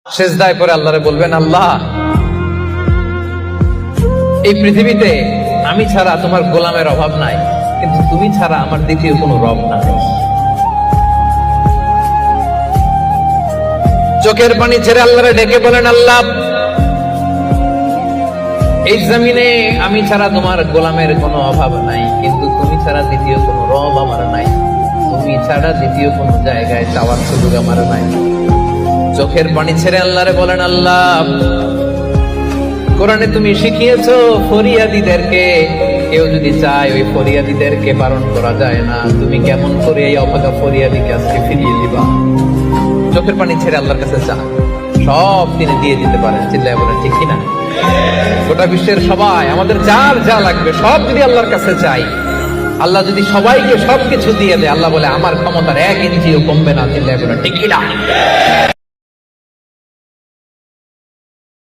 সেজদায় পরে আল্লাহরে বলবেন, আল্লাহ এই পৃথিবীতে আমি ছাড়া তোমার গোলামের অভাব নাই, কিন্তু তুমি ছাড়া আমার দ্বিতীয় কোনো রব নাই। চোখের পানি ছেড়ে আল্লাহরে ডেকে বলেন, আল্লাহ এই জমিনে আমি ছাড়া তোমার গোলামের কোনো অভাব নাই, কিন্তু তুমি ছাড়া দ্বিতীয় কোনো রব আমার নাই, তুমি ছাড়া দ্বিতীয় কোনো জায়গায় চাওয়ার সুযোগ আমার নাই। চোখের পানি ছেড়ে আল্লাহরে বলেন, আল্লাহ কোরআনে তুমি শিখিয়েছো ফরিয়াদীদেরকে কেউ যদি চায় ওই ফরিয়াদীদেরকে বারণ করা যায় না, তুমি কেমন করে এই অভাগা ফরিয়াদীকে আজকে ফিরিয়ে দিবা। চোখের পানি ছেড়ে আল্লাহর কাছে চা, সব তিনি দিয়ে দিতে পারেন। চিল্লায় বলেন ঠিক কিনা? গোটা বিশ্বের সবাই আমাদের যার যা লাগবে সব যদি আল্লাহর কাছে চাই, আল্লাহ যদি সবাইকে সবকিছু দিয়ে দেয়, আল্লাহ বলে আমার ক্ষমতার 1 ইঞ্চিও কমবে না। চিল্লায় বলেন ঠিক কিনা?